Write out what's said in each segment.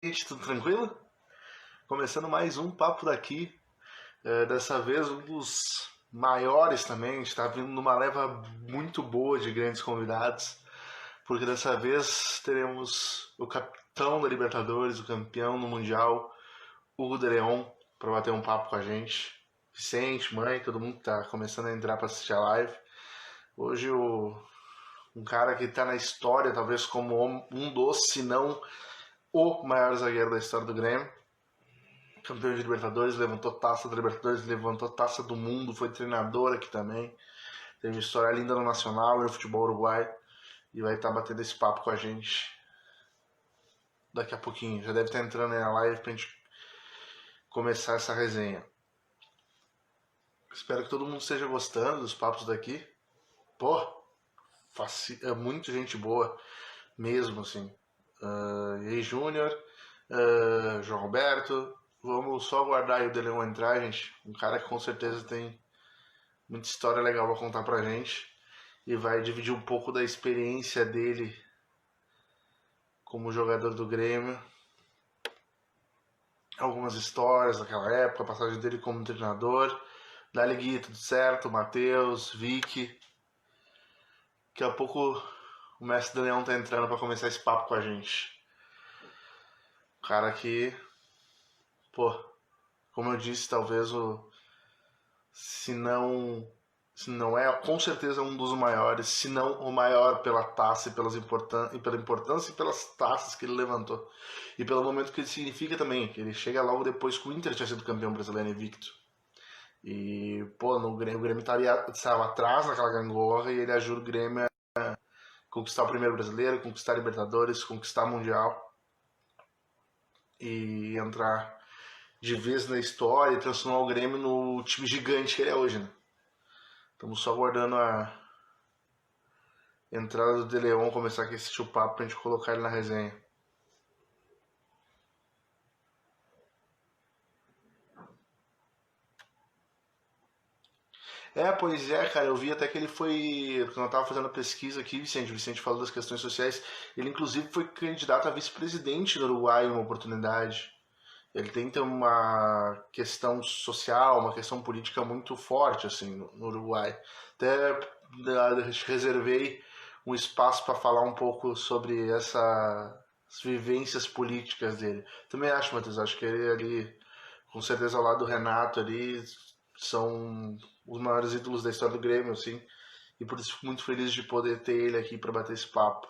Gente, tudo tranquilo? Começando mais um papo daqui. Dessa vez um dos maiores também. A gente está vindo numa leva muito boa de grandes convidados, porque dessa vez teremos o capitão da Libertadores, o campeão no Mundial, Hugo de Leon, para bater um papo com a gente. Vicente, mãe, todo mundo que está começando a entrar para assistir a live. Hoje um cara que está na história, talvez como um dos, se não o maior zagueiro da história do Grêmio, campeão de Libertadores, levantou taça da Libertadores, levantou taça do mundo, foi treinador aqui também. Teve uma história linda no Nacional e no futebol uruguai. E vai estar batendo esse papo com a gente daqui a pouquinho. Já deve estar entrando aí na live pra gente começar essa resenha. Espero que todo mundo esteja gostando dos papos daqui. Pô, é muito gente boa mesmo, assim. E aí, Júnior, João Roberto. Vamos só aguardar aí o Deleon entrar, gente. Um cara que com certeza tem muita história legal pra contar pra gente. E vai dividir um pouco da experiência dele como jogador do Grêmio. Algumas histórias daquela época, a passagem dele como treinador. Dali Gui, tudo certo? Matheus, Vicky. Daqui a pouco o mestre Daniel tá entrando pra começar esse papo com a gente. O cara que, pô, como eu disse, talvez se não se não é, com certeza um dos maiores, se não o maior pela taça e pela importância e pelas taças que ele levantou. E pelo momento que ele significa também, que ele chega logo depois que o Inter tinha sido campeão brasileiro invicto. E, pô, o Grêmio estava atrás naquela gangorra e ele ajuda o Grêmio a conquistar o primeiro brasileiro, conquistar a Libertadores, conquistar o Mundial e entrar de vez na história e transformar o Grêmio no time gigante que ele é hoje, né? Estamos só aguardando a entrada do De Leon, começar aqui esse papo pra gente colocar ele na resenha. Pois é, cara, eu vi até que ele foi. Quando eu tava fazendo a pesquisa aqui, o Vicente falou das questões sociais, ele inclusive foi candidato a vice-presidente do Uruguai em uma oportunidade. Ele tem uma questão social, uma questão política muito forte, assim, no Uruguai. Até reservei um espaço para falar um pouco sobre essas vivências políticas dele. Também acho, Matheus, acho que ele ali, com certeza ao lado do Renato ali, são os maiores ídolos da história do Grêmio, assim. E por isso fico muito feliz de poder ter ele aqui para bater esse papo.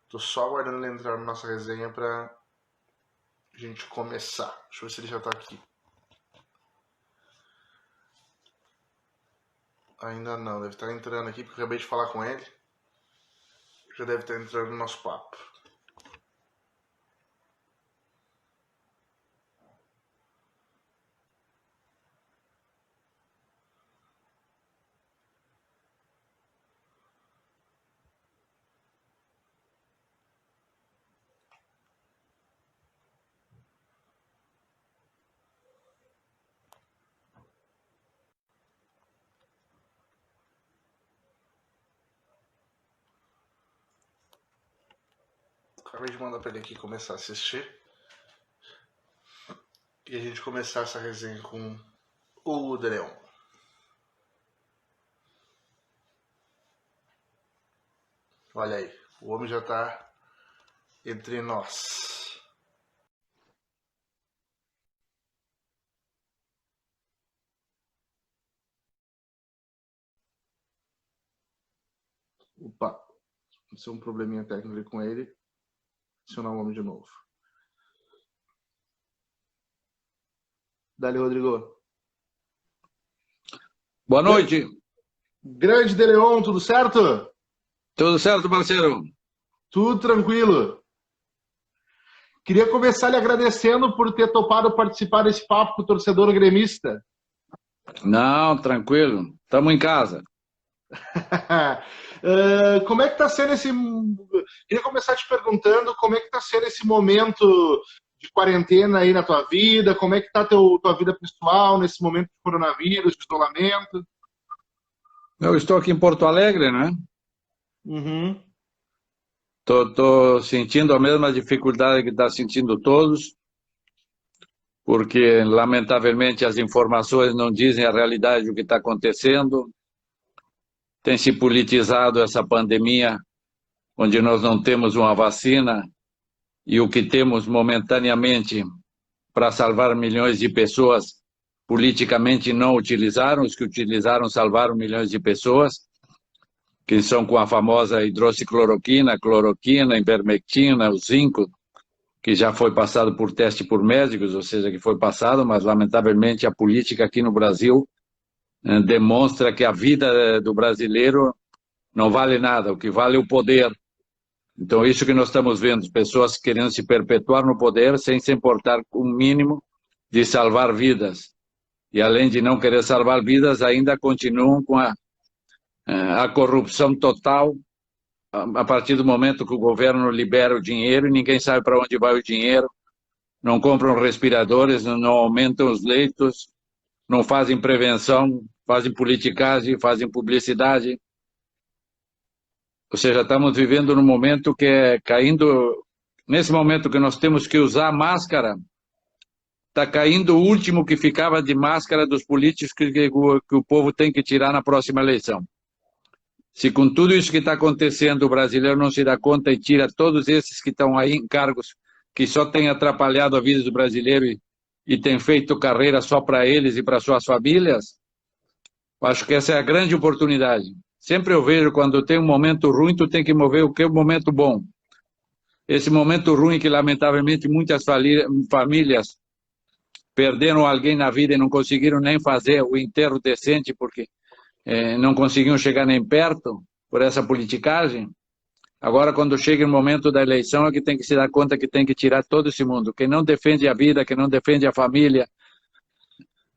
Tô só aguardando ele entrar na nossa resenha para a gente começar. Deixa eu ver se ele já tá aqui. Ainda não, deve estar entrando aqui, porque eu acabei de falar com ele. Já deve estar entrando no nosso papo. Acabei de mandar para ele aqui começar a assistir. E a gente começar essa resenha com o Leon. Olha aí, o homem já tá entre nós. Opa, aconteceu um probleminha técnico com ele. Adicionar o homem de novo. Dali, Rodrigo. Boa noite. Grande De Leon, tudo certo? Tudo certo, parceiro? Tudo tranquilo. Queria começar lhe agradecendo por ter topado participar desse papo com o torcedor gremista. Não, tranquilo. Estamos em casa. Como é que está sendo esse... Queria começar te perguntando como é que está sendo esse momento de quarentena aí na tua vida, como é que está a tua vida pessoal nesse momento de coronavírus, de isolamento? Eu estou aqui em Porto Alegre, né? Uhum. Tô sentindo a mesma dificuldade que está sentindo todos, porque, lamentavelmente, as informações não dizem a realidade do que está acontecendo. Tem se politizado essa pandemia, onde nós não temos uma vacina, e o que temos momentaneamente para salvar milhões de pessoas, politicamente não utilizaram, os que utilizaram salvaram milhões de pessoas, que são com a famosa hidroxicloroquina, cloroquina, ivermectina, o zinco, que já foi passado por teste por médicos, ou seja, que foi passado, mas lamentavelmente a política aqui no Brasil demonstra que a vida do brasileiro não vale nada, o que vale é o poder. Então, isso que nós estamos vendo, pessoas querendo se perpetuar no poder sem se importar com o mínimo de salvar vidas. E além de não querer salvar vidas, ainda continuam com a corrupção total a partir do momento que o governo libera o dinheiro e ninguém sabe para onde vai o dinheiro, não compram respiradores, não aumentam os leitos, não fazem prevenção, fazem politicagem, fazem publicidade. Ou seja, estamos vivendo num momento que é caindo, nesse momento que nós temos que usar máscara, está caindo o último que ficava de máscara dos políticos que o povo tem que tirar na próxima eleição. Se com tudo isso que está acontecendo o brasileiro não se dá conta e tira todos esses que estão aí em cargos que só têm atrapalhado a vida do brasileiro e têm feito carreira só para eles e para suas famílias, acho que essa é a grande oportunidade. Sempre eu vejo quando tem um momento ruim, tu tem que mover o que é um momento bom. Esse momento ruim que lamentavelmente muitas famílias perderam alguém na vida e não conseguiram nem fazer o enterro decente porque não conseguiam chegar nem perto por essa politicagem. Agora, quando chega o momento da eleição, é que tem que se dar conta que tem que tirar todo esse mundo. Quem não defende a vida, quem não defende a família,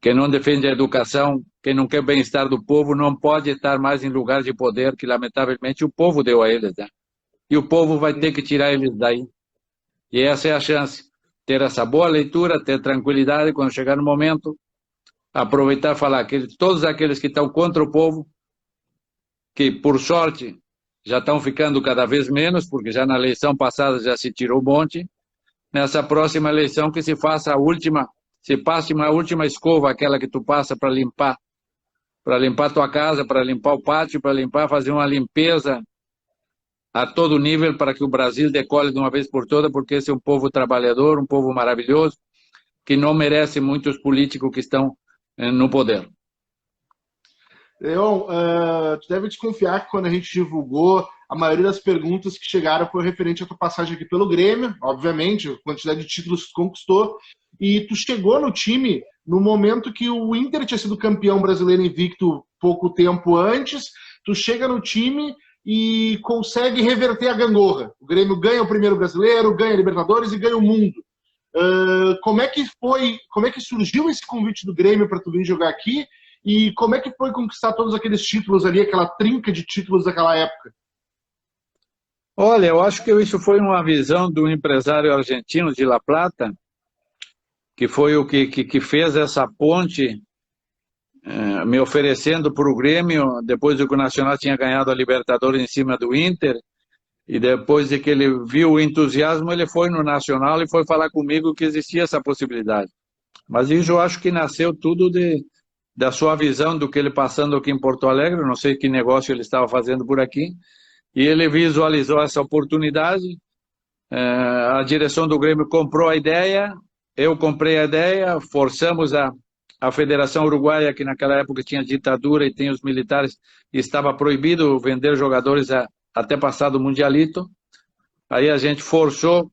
quem não defende a educação, quem não quer o bem-estar do povo, não pode estar mais em lugar de poder que, lamentavelmente, o povo deu a eles. Né? E o povo vai ter que tirar eles daí. E essa é a chance. Ter essa boa leitura, ter tranquilidade quando chegar no momento, aproveitar e falar que todos aqueles que estão contra o povo, que por sorte já estão ficando cada vez menos, porque já na eleição passada já se tirou um monte, nessa próxima eleição que se faça a última, se passe uma última escova, aquela que tu passa para limpar tua casa, para limpar o pátio, para limpar, fazer uma limpeza a todo nível para que o Brasil decole de uma vez por todas, porque esse é um povo trabalhador, um povo maravilhoso, que não merece muitos políticos que estão no poder. Leon, tu deve desconfiar que quando a gente divulgou, a maioria das perguntas que chegaram foi referente à tua passagem aqui pelo Grêmio, obviamente, a quantidade de títulos que tu conquistou, e tu chegou no time no momento que o Inter tinha sido campeão brasileiro invicto pouco tempo antes, tu chega no time e consegue reverter a gangorra. O Grêmio ganha o primeiro brasileiro, ganha a Libertadores e ganha o mundo. Como é que surgiu esse convite do Grêmio para tu vir jogar aqui? E como é que foi conquistar todos aqueles títulos ali, aquela trinca de títulos daquela época? Olha, eu acho que isso foi uma visão do empresário argentino de La Plata, que foi o que fez essa ponte, me oferecendo para o Grêmio, depois de que o Nacional tinha ganhado a Libertadores em cima do Inter, e depois de que ele viu o entusiasmo, ele foi no Nacional e foi falar comigo que existia essa possibilidade. Mas isso eu acho que nasceu tudo da sua visão do que ele passando aqui em Porto Alegre, não sei que negócio ele estava fazendo por aqui, e ele visualizou essa oportunidade, a direção do Grêmio comprou a ideia, eu comprei a ideia, forçamos a Federação Uruguaia, que naquela época tinha ditadura e tem os militares, e estava proibido vender jogadores até passado o Mundialito, aí a gente forçou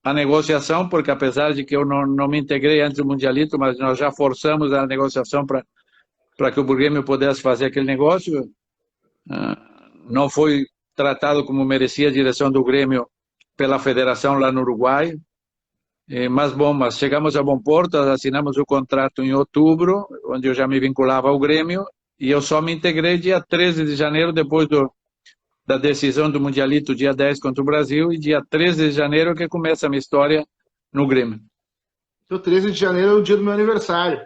a negociação, porque apesar de que eu não me integrei antes do Mundialito, mas nós já forçamos a negociação para que o Grêmio pudesse fazer aquele negócio. Não foi tratado como merecia a direção do Grêmio pela federação lá no Uruguai, mas chegamos a bom porto, assinamos o contrato em outubro, onde eu já me vinculava ao Grêmio, e eu só me integrei dia 13 de janeiro, depois da decisão do Mundialito, dia 10 contra o Brasil, e dia 13 de janeiro que começa a minha história no Grêmio. Então, 13 de janeiro é o dia do meu aniversário.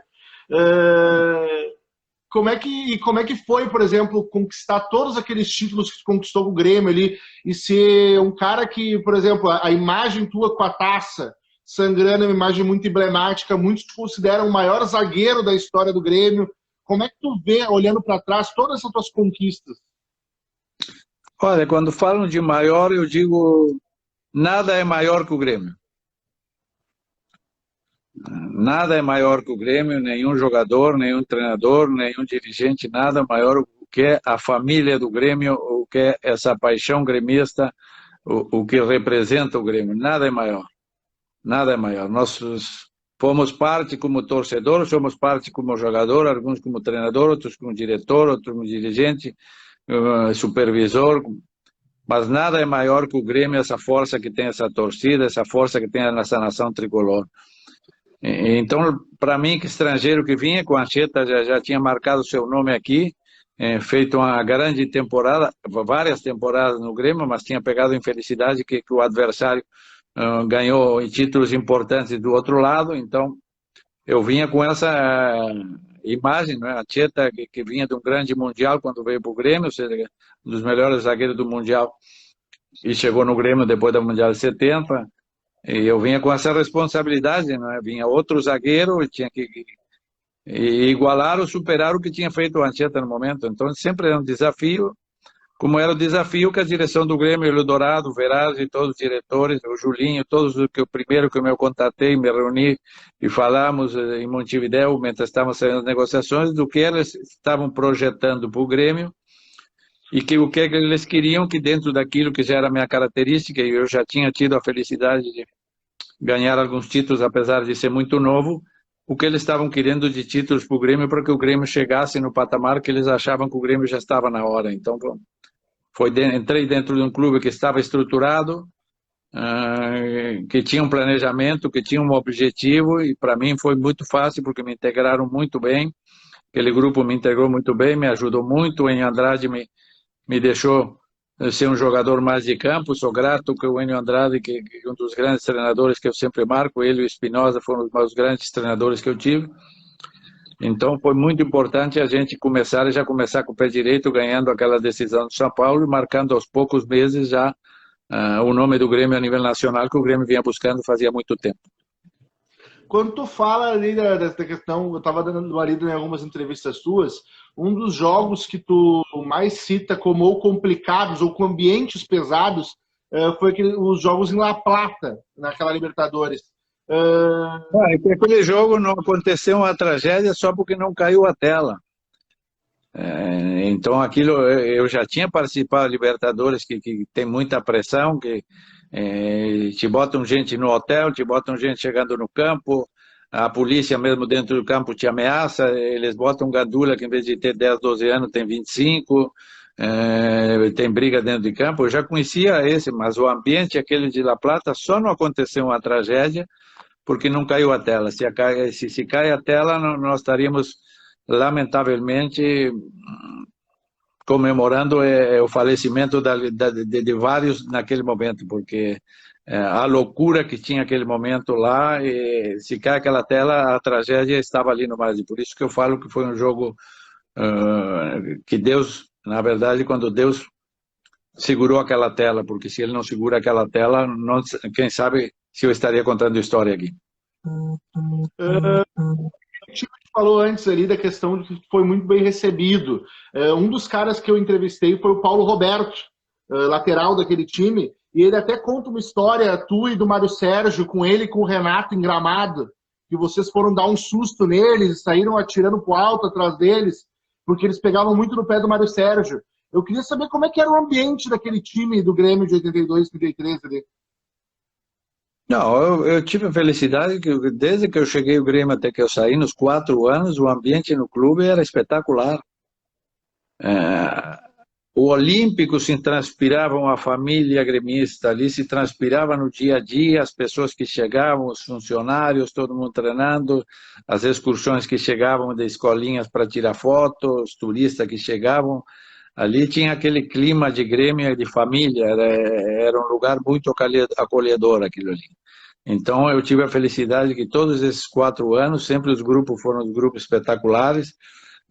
como é que foi, por exemplo, conquistar todos aqueles títulos que conquistou o Grêmio ali e ser um cara que, por exemplo, a imagem tua com a taça sangrando é uma imagem muito emblemática, muitos te consideram o maior zagueiro da história do Grêmio. Como é que tu vê, olhando para trás, todas essas tuas conquistas? Olha, quando falam de maior, eu digo, nada é maior que o Grêmio. Nada é maior que o Grêmio, nenhum jogador, nenhum treinador, nenhum dirigente, nada maior do que a família do Grêmio, o que é essa paixão gremista, o que representa o Grêmio. Nada é maior, nada é maior. Nós fomos parte como torcedor, somos parte como jogador, alguns como treinador, outros como diretor, outros como dirigente, supervisor, mas nada é maior que o Grêmio, essa força que tem essa torcida, essa força que tem essa nação tricolor. Então, para mim, que estrangeiro que vinha, com a Anchieta já tinha marcado seu nome aqui, feito uma grande temporada, várias temporadas no Grêmio, mas tinha pegado a infelicidade que o adversário ganhou títulos importantes do outro lado, então eu vinha com essa imagem, não é? A Anchieta que vinha de um grande Mundial quando veio para o Grêmio, ou seja, um dos melhores zagueiros do Mundial, e chegou no Grêmio depois do Mundial de 70, e eu vinha com essa responsabilidade, não é? Vinha outro zagueiro, tinha que igualar ou superar o que tinha feito o Anchieta no momento. Então sempre era um desafio, como era o desafio que a direção do Grêmio, o Eldorado, o Verazzi, todos os diretores, o Julinho, todos que o primeiro que eu contatei, me reuni e falamos em Montevidéu, mentre estávamos fazendo as negociações, do que eles estavam projetando para o Grêmio, e que o que eles queriam, que dentro daquilo que já era a minha característica, e eu já tinha tido a felicidade de ganhar alguns títulos, apesar de ser muito novo, o que eles estavam querendo de títulos para o Grêmio, para que o Grêmio chegasse no patamar que eles achavam que o Grêmio já estava na hora. Então, entrei dentro de um clube que estava estruturado, que tinha um planejamento, que tinha um objetivo, e para mim foi muito fácil, porque me integraram muito bem, aquele grupo me integrou muito bem, me ajudou muito, em Andrade me deixou ser um jogador mais de campo. Sou grato que o Enio Andrade, que é um dos grandes treinadores que eu sempre marco, ele e o Espinosa foram os meus grandes treinadores que eu tive. Então foi muito importante a gente já começar com o pé direito, ganhando aquela decisão do São Paulo e marcando aos poucos meses já o nome do Grêmio a nível nacional, que o Grêmio vinha buscando fazia muito tempo. Quando tu fala ali dessa questão, eu estava dando uma lida em algumas entrevistas tuas, um dos jogos que tu mais cita como ou complicados ou com ambientes pesados foi os jogos em La Plata, naquela Libertadores. Aquele jogo não aconteceu uma tragédia só porque não caiu a tela. Então aquilo, eu já tinha participado da Libertadores, que tem muita pressão, que te botam gente no hotel, te botam gente chegando no campo, a polícia mesmo dentro do campo te ameaça, eles botam gandula que em vez de ter 10, 12 anos tem 25, tem briga dentro de campo. Eu já conhecia esse, mas o ambiente aquele de La Plata só não aconteceu uma tragédia porque não caiu a tela. Se cai a tela, nós estaríamos lamentavelmente comemorando o falecimento de vários naquele momento, porque a loucura que tinha aquele momento lá, se cai aquela tela, a tragédia estava ali no mais. E por isso que eu falo que foi um jogo que Deus, na verdade, quando Deus segurou aquela tela, porque se ele não segura aquela tela, quem sabe se eu estaria contando história aqui. A gente falou antes ali da questão de que foi muito bem recebido. Um dos caras que eu entrevistei foi o Paulo Roberto, lateral daquele time, e ele até conta uma história, tu e do Mário Sérgio, com ele e com o Renato em Gramado, que vocês foram dar um susto neles e saíram atirando pro alto atrás deles, porque eles pegavam muito no pé do Mário Sérgio. Eu queria saber como é que era o ambiente daquele time do Grêmio de 82, 83 ali. Não, eu tive a felicidade que desde que eu cheguei ao Grêmio até que eu saí, nos 4 anos, o ambiente no clube era espetacular. O Olímpico se transpirava uma família gremista ali, se transpirava no dia a dia, as pessoas que chegavam, os funcionários, todo mundo treinando, as excursões que chegavam de escolinhas para tirar fotos, os turistas que chegavam. Ali tinha aquele clima de Grêmio, de família, era um lugar muito acolhedor aquilo ali. Então eu tive a felicidade que todos esses 4 anos, sempre os grupos foram os grupos espetaculares,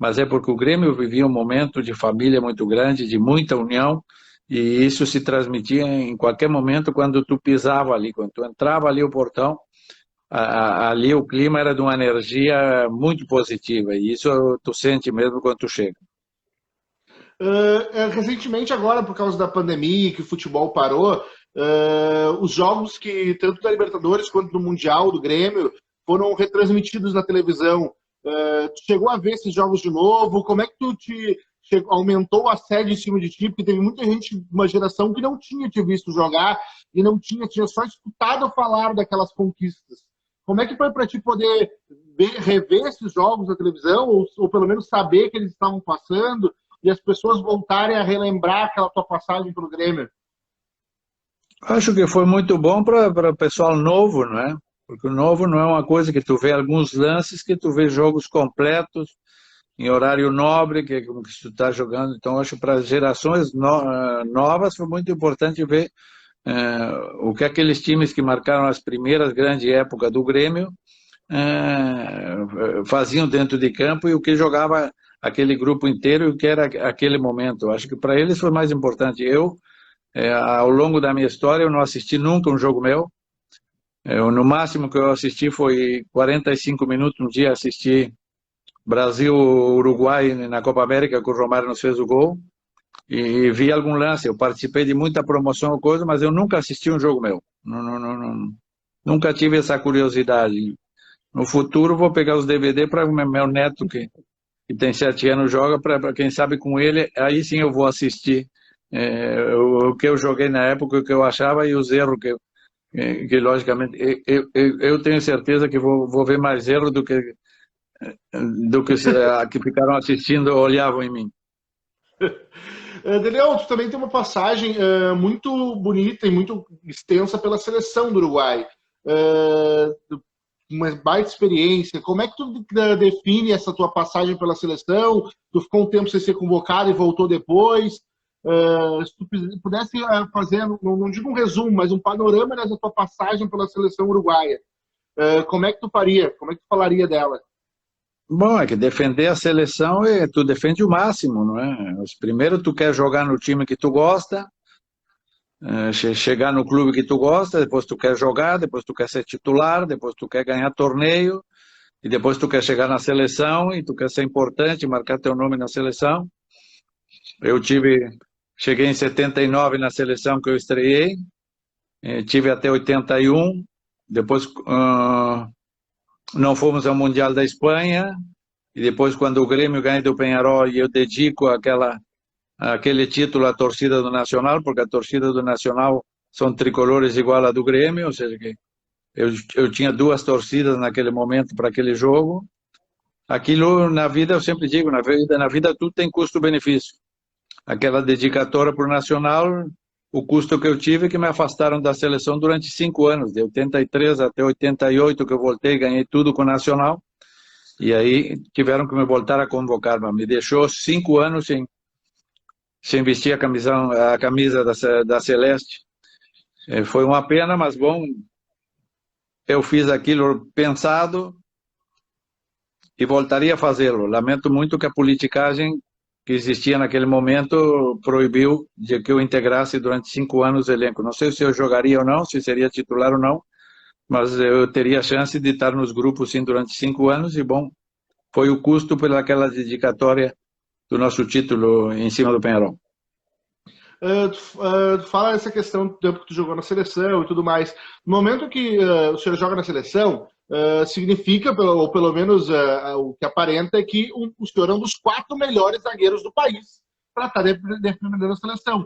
mas é porque o Grêmio vivia um momento de família muito grande, de muita união, e isso se transmitia em qualquer momento quando tu pisava ali, quando tu entrava ali o portão, ali o clima era de uma energia muito positiva, e isso tu sente mesmo quando tu chega. Recentemente, agora, por causa da pandemia, que o futebol parou, os jogos que, tanto da Libertadores quanto do Mundial, do Grêmio, foram retransmitidos na televisão. Tu chegou a ver esses jogos de novo? Como é que aumentou a sede em cima de ti? Porque teve muita gente, uma geração que não tinha te visto jogar e não tinha só escutado falar daquelas conquistas. Como é que foi para ti poder rever esses jogos na televisão, ou pelo menos saber que eles estavam passando, e as pessoas voltarem a relembrar aquela tua passagem pelo Grêmio? Acho que foi muito bom para o pessoal novo, não é? Porque o novo não é uma coisa que tu vê alguns lances, que tu vê jogos completos, em horário nobre, que é como que tu está jogando. Então, acho que para as gerações novas foi muito importante ver o que aqueles times que marcaram as primeiras grandes épocas do Grêmio faziam dentro de campo e o que jogava aquele grupo inteiro e o que era aquele momento. Acho que para eles foi mais importante. Ao longo da minha história, eu não assisti nunca um jogo meu. No máximo que eu assisti foi 45 minutos. Um dia assisti Brasil-Uruguai na Copa América, que o Romário nos fez o gol. E vi algum lance. Eu participei de muita promoção ou coisa, mas eu nunca assisti um jogo meu. Nunca tive essa curiosidade. No futuro, vou pegar os DVD para o meu neto, que tem 7 anos, joga, para quem sabe com ele, aí sim eu vou assistir o que eu joguei na época, o que eu achava e os erros que logicamente, eu tenho certeza que vou ver mais erros que ficaram assistindo olhavam em mim. Daniel, tu também tem uma passagem muito bonita e muito extensa pela seleção do Uruguai. Uma baita experiência. Como é que tu define essa tua passagem pela seleção? Tu ficou um tempo sem ser convocado e voltou depois. Se tu pudesse fazer, não digo um resumo, mas um panorama dessa tua passagem pela seleção uruguaia, como é que tu faria? Como é que tu falaria dela? Bom, é que defender a seleção tu defende o máximo, não é? Primeiro tu quer jogar no time que tu gosta, chegar no clube que tu gosta, depois tu quer jogar, depois tu quer ser titular, depois tu quer ganhar torneio, e depois tu quer chegar na seleção e tu quer ser importante, marcar teu nome na seleção. Cheguei em 79 na seleção que eu estreiei, tive até 81, depois não fomos ao Mundial da Espanha, e depois quando o Grêmio ganha do Peñarol, eu dedico aquele título à torcida do Nacional, porque a torcida do Nacional são tricolores igual à do Grêmio, ou seja, que eu tinha 2 torcidas naquele momento para aquele jogo. Aquilo na vida, eu sempre digo, na vida tudo tem custo-benefício. Aquela dedicatória para o Nacional, o custo que eu tive é que me afastaram da seleção durante 5 anos, de 83 até 88, que eu voltei, ganhei tudo com o Nacional, e aí tiveram que me voltar a convocar, mas me deixou 5 anos sem vestir a camisa da Celeste. Foi uma pena, mas bom, eu fiz aquilo pensado e voltaria a fazê-lo. Lamento muito que a politicagem que existia naquele momento proibiu de que eu integrasse durante 5 anos o elenco. Não sei se eu jogaria ou não, se seria titular ou não, mas eu teria a chance de estar nos grupos sim durante 5 anos e bom, foi o custo pelaquela dedicatória do nosso título em cima do Peñarol. Tu fala essa questão do tempo que tu jogou na seleção e tudo mais. No momento que o senhor joga na seleção, significa, ou pelo menos o que aparenta, é que o senhor é um dos 4 melhores zagueiros do país para estar defendendo a seleção.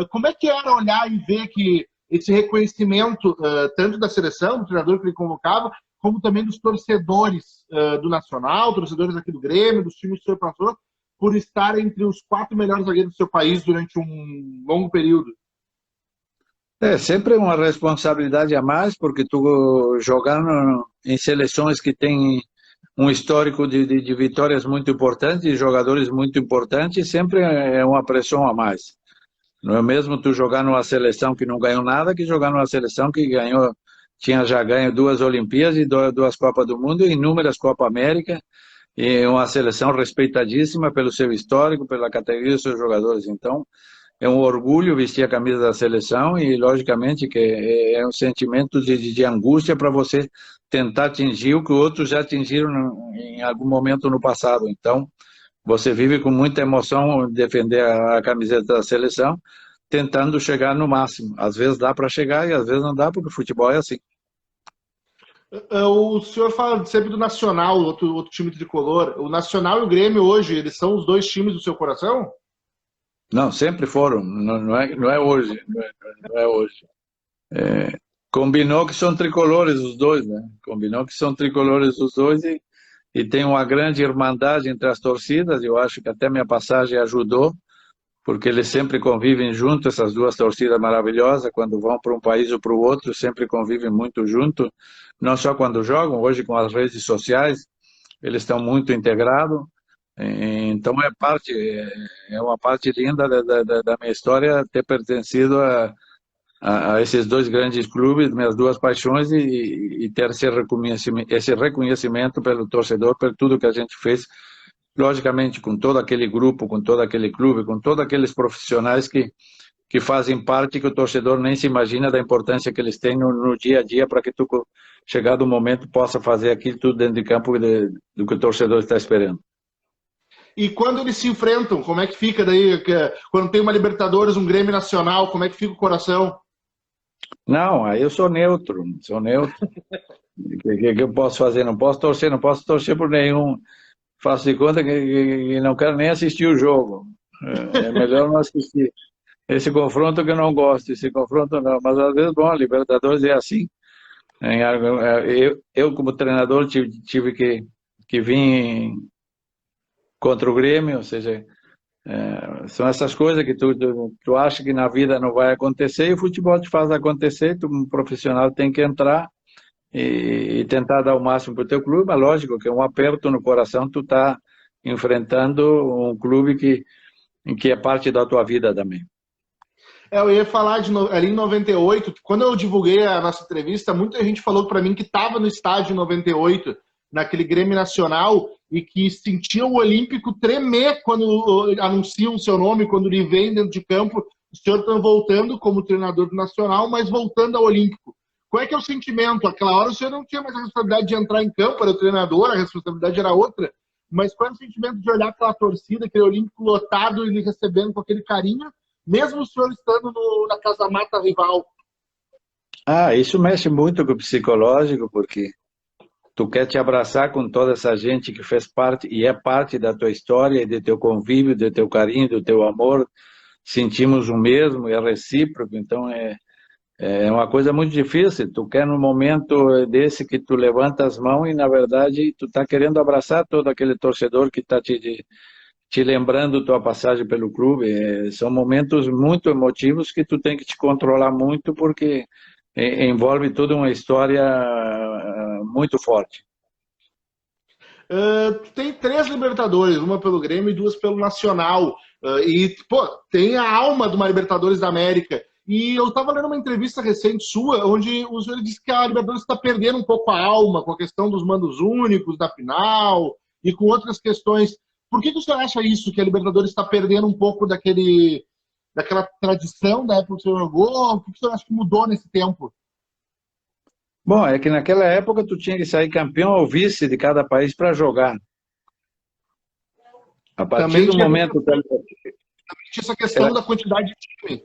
Como é que era olhar e ver que esse reconhecimento, tanto da seleção, do treinador que ele convocava, como também dos torcedores do Nacional, torcedores aqui do Grêmio, dos times que o senhor passou, por estar entre os 4 melhores zagueiros do seu país durante um longo período? É sempre uma responsabilidade a mais, porque tu jogando em seleções que têm um histórico de vitórias muito importantes, de jogadores muito importantes, sempre é uma pressão a mais. Não é mesmo tu jogar numa seleção que não ganhou nada, que jogar numa seleção que tinha já ganho 2 Olimpíadas e 2 Copas do Mundo e inúmeras Copa América. e uma seleção respeitadíssima pelo seu histórico, pela categoria dos seus jogadores. Então, é um orgulho vestir a camisa da seleção e, logicamente, que é um sentimento de angústia para você tentar atingir o que outros já atingiram em algum momento no passado. Então, você vive com muita emoção defender a camiseta da seleção, tentando chegar no máximo. Às vezes dá para chegar e às vezes não dá, porque o futebol é assim. O senhor fala sempre do Nacional, outro time tricolor. O Nacional e o Grêmio hoje, eles são os dois times do seu coração? Não, sempre foram, não é hoje, não é hoje. Combinou que são tricolores os dois, né? Combinou que são tricolores os dois e tem uma grande irmandade entre as torcidas. Eu acho que até minha passagem ajudou, porque eles sempre convivem junto, essas duas torcidas maravilhosas, quando vão para um país ou para o outro, sempre convivem muito junto, não só quando jogam, hoje com as redes sociais, eles estão muito integrados. Então é uma parte linda da minha história ter pertencido a esses dois grandes clubes, minhas duas paixões, e ter esse reconhecimento pelo torcedor, por tudo que a gente fez, logicamente com todo aquele grupo, com todo aquele clube, com todos aqueles profissionais que fazem parte, que o torcedor nem se imagina da importância que eles têm no dia a dia para que tu, chegado o momento, possa fazer aquilo tudo dentro de campo do que o torcedor está esperando. E quando eles se enfrentam, como é que fica daí? Quando tem uma Libertadores, um Grêmio Nacional, como é que fica o coração? Não, aí eu sou neutro, sou neutro. O que eu posso fazer? Não posso torcer por nenhum. Faço de conta que não quero nem assistir o jogo. É melhor não assistir. Esse confronto que eu não gosto, esse confronto não. Mas às vezes, bom, a Libertadores é assim. Eu como treinador, tive que vir contra o Grêmio, ou seja, são essas coisas que tu acha que na vida não vai acontecer e o futebol te faz acontecer. Tu, como profissional, tem que entrar e tentar dar o máximo para o teu clube, mas lógico que é um aperto no coração, tu tá enfrentando um clube que é parte da tua vida também. Eu ia falar ali em 98, quando eu divulguei a nossa entrevista, muita gente falou para mim que estava no estádio em 98, naquele Grêmio Nacional, e que sentia o Olímpico tremer quando anunciam o seu nome, quando ele vem dentro de campo. O senhor está voltando como treinador do Nacional, mas voltando ao Olímpico. Qual é que é o sentimento? Aquela hora o senhor não tinha mais a responsabilidade de entrar em campo, era o treinador, a responsabilidade era outra. Mas qual é o sentimento de olhar aquela torcida, aquele Olímpico lotado e ele recebendo com aquele carinho, mesmo o senhor estando na casa-mata rival? Isso mexe muito com o psicológico, porque tu quer te abraçar com toda essa gente que fez parte e é parte da tua história, do teu convívio, do teu carinho, do teu amor. Sentimos o mesmo, é recíproco, então é uma coisa muito difícil. Tu quer num momento desse que tu levanta as mãos e, na verdade, tu tá querendo abraçar todo aquele torcedor que está te lembrando tua passagem pelo clube. São momentos muito emotivos que tu tem que te controlar muito, porque envolve toda uma história muito forte. Tem 3 Libertadores, uma pelo Grêmio e 2 pelo Nacional. E, pô, tem a alma de uma Libertadores da América. E eu estava lendo uma entrevista recente sua, onde o senhor disse que a Libertadores está perdendo um pouco a alma com a questão dos mandos únicos da final e com outras questões. Por que o senhor acha isso, que a Libertadores está perdendo um pouco daquela tradição da época que o senhor jogou? O que o senhor acha que mudou nesse tempo? Bom, é que naquela época tu tinha que sair campeão ou vice de cada país para jogar. A partir do momento... Também tinha essa questão da quantidade de time.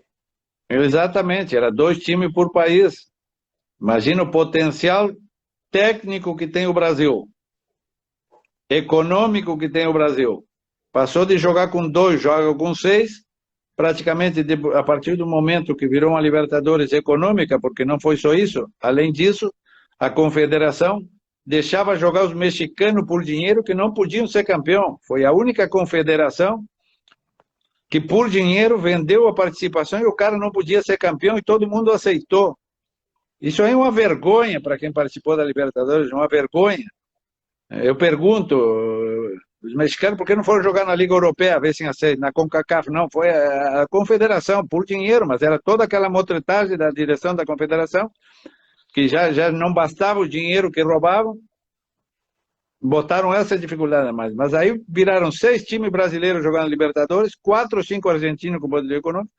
Exatamente, era 2 times por país. Imagina o potencial técnico que tem o Brasil, econômico que tem o Brasil. Passou de jogar com 2, joga com 6, praticamente a partir do momento que virou uma Libertadores econômica, porque não foi só isso. Além disso, a confederação deixava jogar os mexicanos por dinheiro que não podiam ser campeão. Foi a única confederação que por dinheiro vendeu a participação e o cara não podia ser campeão e todo mundo aceitou. Isso aí é uma vergonha para quem participou da Libertadores, uma vergonha. Eu pergunto, os mexicanos, por que não foram jogar na Liga Europeia, ver se aceita, na CONCACAF? Não, foi a confederação, por dinheiro, mas era toda aquela motretagem da direção da confederação, que já não bastava o dinheiro que roubavam, botaram essa dificuldade a mais. Mas aí viraram 6 times brasileiros jogando Libertadores, 4 ou 5 argentinos com poder econômico,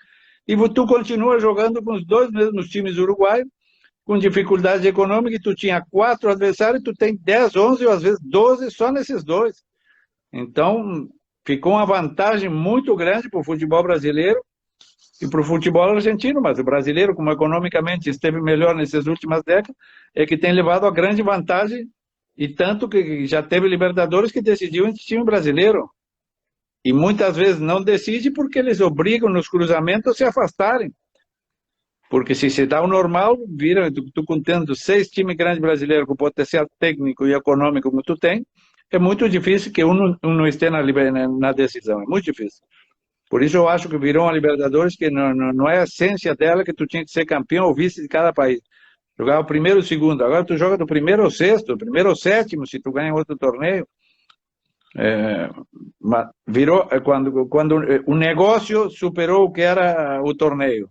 e tu continua jogando com os dois mesmos times uruguaios, com dificuldade econômica, e tu tinha 4 adversários, tu tem 10, 11 ou às vezes 12 só nesses dois. Então, ficou uma vantagem muito grande para o futebol brasileiro e para o futebol argentino, mas o brasileiro, como economicamente esteve melhor nessas últimas décadas, é que tem levado a grande vantagem, e tanto que já teve Libertadores que decidiu entre time brasileiro. E muitas vezes não decide porque eles obrigam nos cruzamentos a se afastarem. Porque se se dá o normal, vira, tu contendo 6 times grandes brasileiros com potencial técnico e econômico como tu tem, é muito difícil que um não esteja na decisão, é muito difícil. Por isso eu acho que virou uma Libertadores que não é a essência dela que tu tinha que ser campeão ou vice de cada país. Jogava o primeiro e o segundo, agora tu joga do primeiro ao sexto, do primeiro ao sétimo, se tu ganha outro torneio. Virou quando o negócio superou o que era o torneio.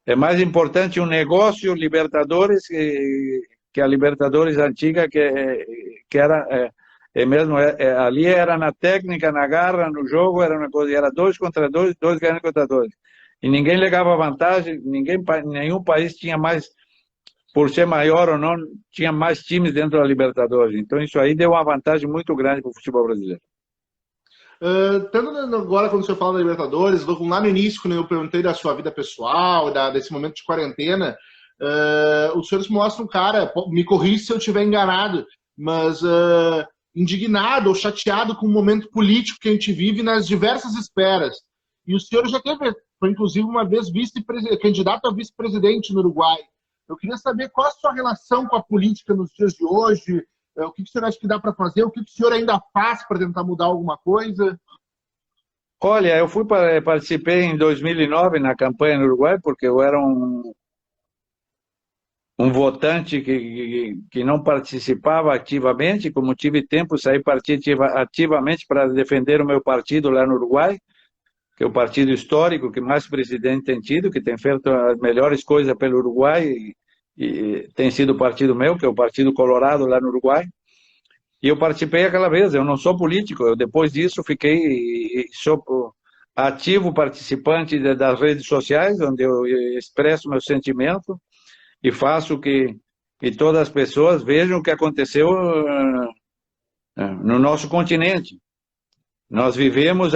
É mais importante um negócio Libertadores que a Libertadores antiga, que era mesmo ali era na técnica, na garra, no jogo, era uma coisa, era 2 contra 2, 2 ganhando contra 2. E ninguém levava vantagem, nenhum país tinha mais, por ser maior ou não, tinha mais times dentro da Libertadores. Então isso aí deu uma vantagem muito grande para o futebol brasileiro. Tanto agora, quando você fala da Libertadores, lá no início, quando eu perguntei da sua vida pessoal, desse momento de quarentena, o senhor se mostra um cara, me corrija se eu estiver enganado, mas indignado ou chateado com o momento político que a gente vive nas diversas esferas. E o senhor já foi inclusive uma vez candidato a vice-presidente no Uruguai. Eu queria saber qual a sua relação com a política nos dias de hoje, o que o senhor acha que dá para fazer, o que o senhor ainda faz para tentar mudar alguma coisa? Olha, eu participei em 2009 na campanha no Uruguai, porque eu era um votante que não participava ativamente, como tive tempo, saí ativamente para defender o meu partido lá no Uruguai, que é o partido histórico que mais presidente tem tido, que tem feito as melhores coisas pelo Uruguai, e tem sido o partido meu, que é o Partido Colorado lá no Uruguai. E eu participei aquela vez, eu não sou político, eu depois disso sou ativo participante das redes sociais, onde eu expresso meu sentimento e faço que todas as pessoas vejam o que aconteceu no nosso continente. Nós vivemos,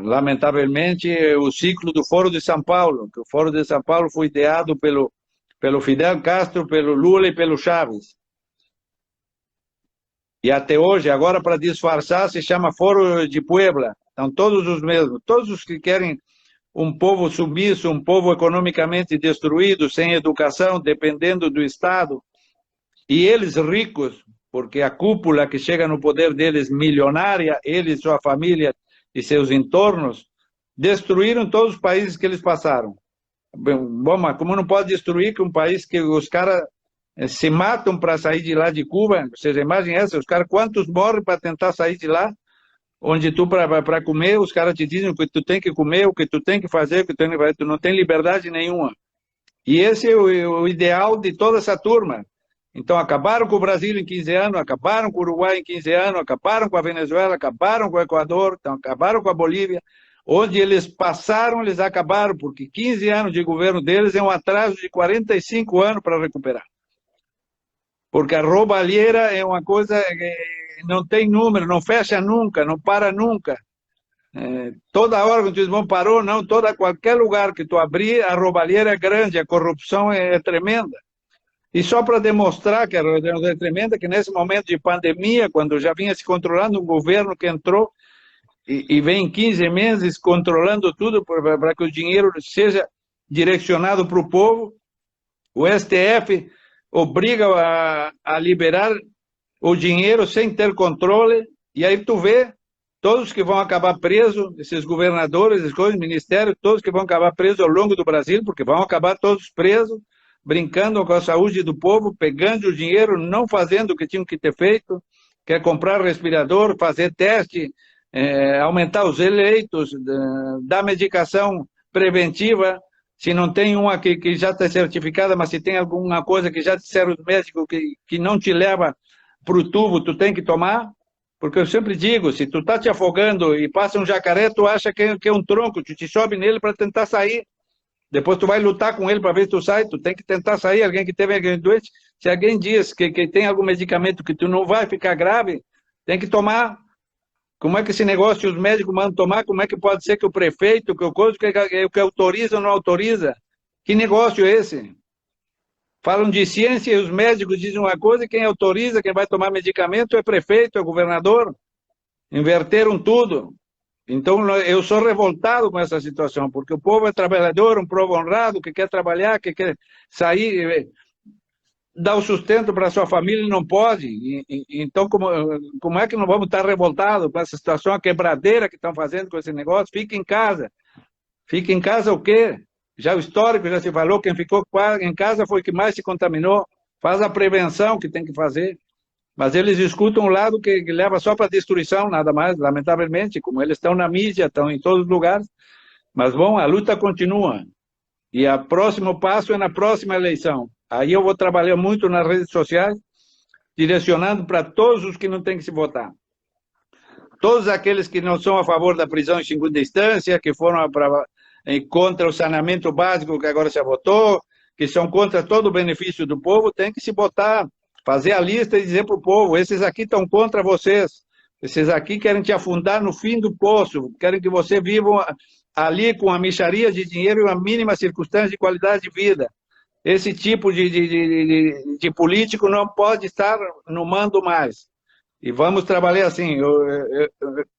lamentavelmente, o ciclo do Foro de São Paulo, que o Foro de São Paulo foi ideado pelo Fidel Castro, pelo Lula e pelo Chávez. E até hoje, agora para disfarçar, se chama Foro de Puebla. Então todos os mesmos, todos os que querem um povo submisso, um povo economicamente destruído, sem educação, dependendo do Estado, e eles ricos, porque a cúpula que chega no poder deles, milionária, eles, sua família e seus entornos, destruíram todos os países que eles passaram. Bom, mas como não pode destruir um país que os caras se matam para sair de lá de Cuba? Vocês imaginem essa, os caras quantos morrem para tentar sair de lá, onde tu para comer, os caras te dizem o que tu tem que comer, o que tu tem que fazer, o que tu tem que fazer, tu não tem liberdade nenhuma. E esse é o ideal de toda essa turma. Então acabaram com o Brasil em 15 anos, acabaram com o Uruguai em 15 anos, acabaram com a Venezuela, acabaram com o Equador, então, acabaram com a Bolívia. Onde eles passaram, eles acabaram, porque 15 anos de governo deles é um atraso de 45 anos para recuperar. Porque a roubalheira é uma coisa que não tem número, não fecha nunca, não para nunca. Toda hora que tu diz, bom, parou, não, qualquer lugar que tu abrir, a roubalheira é grande, a corrupção é tremenda. E só para demonstrar que a corrupção é tremenda, que nesse momento de pandemia, quando já vinha se controlando um governo que entrou e vem 15 meses controlando tudo para que o dinheiro seja direcionado para o povo, o STF obriga a liberar o dinheiro sem ter controle, e aí tu vê todos que vão acabar presos, esses governadores, esses coisas, ministérios, todos que vão acabar presos ao longo do Brasil, porque vão acabar todos presos, brincando com a saúde do povo, pegando o dinheiro, não fazendo o que tinham que ter feito, quer comprar respirador, fazer teste, aumentar os leitos, dar medicação preventiva. Se não tem uma que já está certificada, mas se tem alguma coisa que já disseram os médicos que não te leva pro tubo, tu tem que tomar, porque eu sempre digo, se tu tá te afogando e passa um jacaré, tu acha que é um tronco, tu te sobe nele para tentar sair. Depois tu vai lutar com ele para ver se tu sai, tu tem que tentar sair. Alguém que teve alguém doente, se alguém diz que tem algum medicamento que tu não vai ficar grave, tem que tomar. Como é que esse negócio os médicos mandam tomar? Como é que pode ser que o prefeito, que o coisa, que autoriza ou não autoriza? Que negócio é esse? Falam de ciência e os médicos dizem uma coisa, e quem autoriza, quem vai tomar medicamento é prefeito, é governador. Inverteram tudo. Então, eu sou revoltado com essa situação, porque o povo é trabalhador, um povo honrado, que quer trabalhar, que quer sair, dar o sustento para a sua família e não pode. Então, como é que não vamos estar revoltados com essa situação, a quebradeira que estão fazendo com esse negócio? Fique em casa. Fique em casa o quê? Já o histórico já se falou, quem ficou em casa foi o que mais se contaminou. Faz a prevenção que tem que fazer. Mas eles escutam um lado que leva só para destruição, nada mais, lamentavelmente, como eles estão na mídia, estão em todos os lugares. Mas, bom, a luta continua. E o próximo passo é na próxima eleição. Aí eu vou trabalhar muito nas redes sociais, direcionando para todos os que não têm que se votar. Todos aqueles que não são a favor da prisão em segunda instância, que foram contra o saneamento básico que agora se votou, que são contra todo o benefício do povo, tem que se votar, fazer a lista e dizer para o povo, esses aqui estão contra vocês, esses aqui querem te afundar no fim do poço, querem que você viva ali com a mixaria de dinheiro e uma mínima circunstância de qualidade de vida. Esse tipo de político não pode estar no mando mais. E vamos trabalhar assim,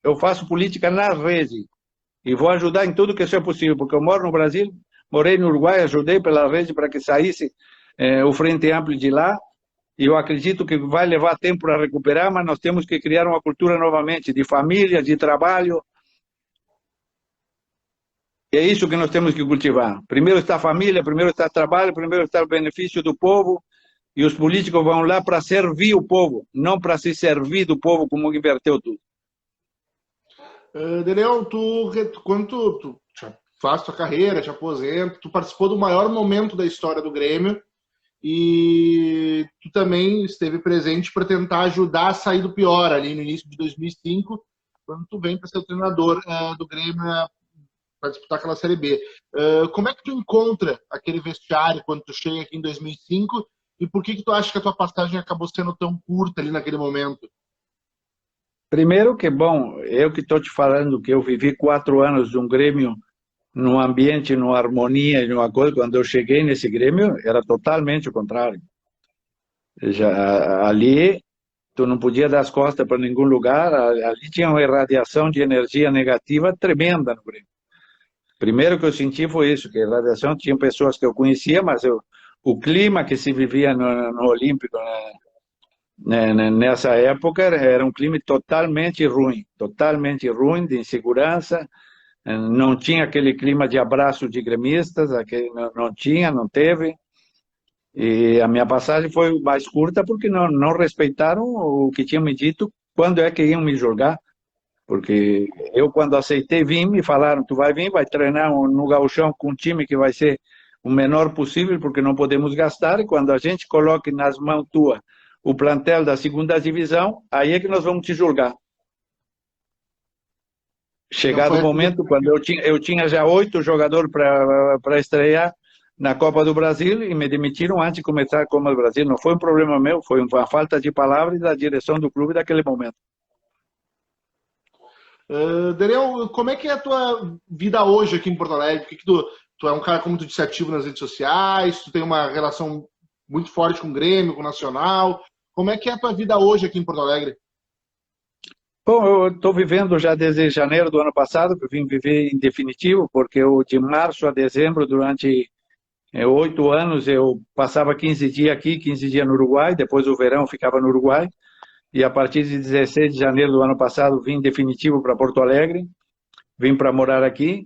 eu faço política na rede, e vou ajudar em tudo que seja possível, porque eu moro no Brasil, morei no Uruguai, ajudei pela rede para que saísse o Frente Amplio de lá, e eu acredito que vai levar tempo para recuperar, mas nós temos que criar uma cultura novamente de família, de trabalho. É isso que nós temos que cultivar. Primeiro está a família, primeiro está o trabalho, primeiro está o benefício do povo, e os políticos vão lá para servir o povo, não para se servir do povo, como inverteu tudo. Daniel, quando tu faz tua carreira, te aposenta, tu participou do maior momento da história do Grêmio e tu também esteve presente para tentar ajudar a sair do pior ali no início de 2005, quando tu vem para ser o treinador do Grêmio para disputar aquela Série B. Como é que tu encontra aquele vestiário quando tu chega aqui em 2005 e por que tu acha que a tua passagem acabou sendo tão curta ali naquele momento? Primeiro que, bom, eu que estou te falando que eu vivi 4 anos de um Grêmio num ambiente, numa harmonia, numa coisa, quando eu cheguei nesse Grêmio, era totalmente o contrário. Ali, tu não podia dar as costas para nenhum lugar, ali tinha uma irradiação de energia negativa tremenda no Grêmio. Primeiro que eu senti foi isso, que a irradiação, tinha pessoas que eu conhecia, mas o clima que se vivia no Olímpico, nessa época, era um clima totalmente ruim, de insegurança. Não tinha aquele clima de abraço de gremistas, não teve. E a minha passagem foi mais curta porque não respeitaram o que tinham me dito, quando é que iam me julgar. Porque eu, quando aceitei vir, me falaram, tu vai vir, vai treinar no gauchão com um time que vai ser o menor possível, porque não podemos gastar, e quando a gente coloque nas mãos tuas o plantel da segunda divisão, aí é que nós vamos te julgar. Chegado o momento, quando eu tinha já 8 jogadores para estrear na Copa do Brasil e me demitiram antes de começar a Copa do Brasil. Não foi um problema meu, foi uma falta de palavras da direção do clube daquele momento. Daniel, como é que é a tua vida hoje aqui em Porto Alegre? Porque tu é um cara, como tu disse, ativo nas redes sociais, tu tem uma relação muito forte com o Grêmio, com o Nacional. Como é que é a tua vida hoje aqui em Porto Alegre? Bom, eu estou vivendo já desde janeiro do ano passado, que eu vim viver em definitivo, porque de março a dezembro, durante 8 anos, eu passava 15 dias aqui, 15 dias no Uruguai, depois do verão ficava no Uruguai, e a partir de 16 de janeiro do ano passado vim em definitivo para Porto Alegre, vim para morar aqui,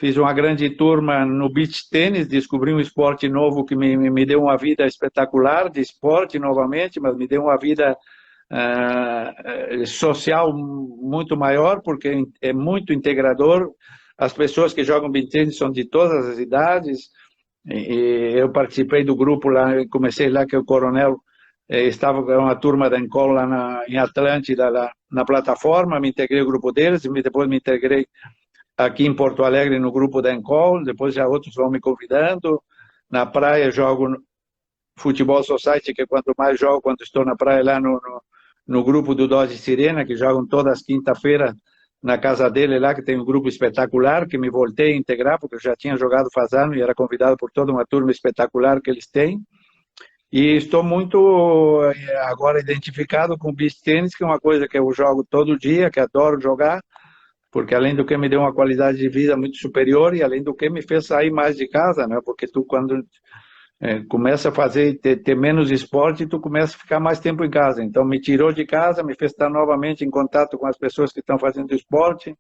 fiz uma grande turma no beach tênis, descobri um esporte novo que me deu uma vida espetacular, de esporte novamente, mas me deu uma vida social muito maior, porque é muito integrador. As pessoas que jogam beach tênis são de todas as idades, e eu participei do grupo lá, comecei lá, que o coronel estava com uma turma da Encol lá em Atlântida, lá na plataforma, me integrei ao grupo deles, depois me integrei aqui em Porto Alegre no grupo da Encol, depois já outros vão me convidando. Na praia jogo Futebol Society, que é quanto mais jogo quando estou na praia lá no grupo do Dose Sirena, que jogam todas as quinta-feiras na casa dele lá, que tem um grupo espetacular, que me voltei a integrar, porque eu já tinha jogado faz anos e era convidado por toda uma turma espetacular que eles têm. E estou muito agora identificado com o beach tênis, que é uma coisa que eu jogo todo dia, que adoro jogar, porque além do que me deu uma qualidade de vida muito superior e além do que me fez sair mais de casa, né? Porque tu quando começa a ter menos esporte, tu começa a ficar mais tempo em casa. Então me tirou de casa, me fez estar novamente em contato com as pessoas que estão fazendo esporte,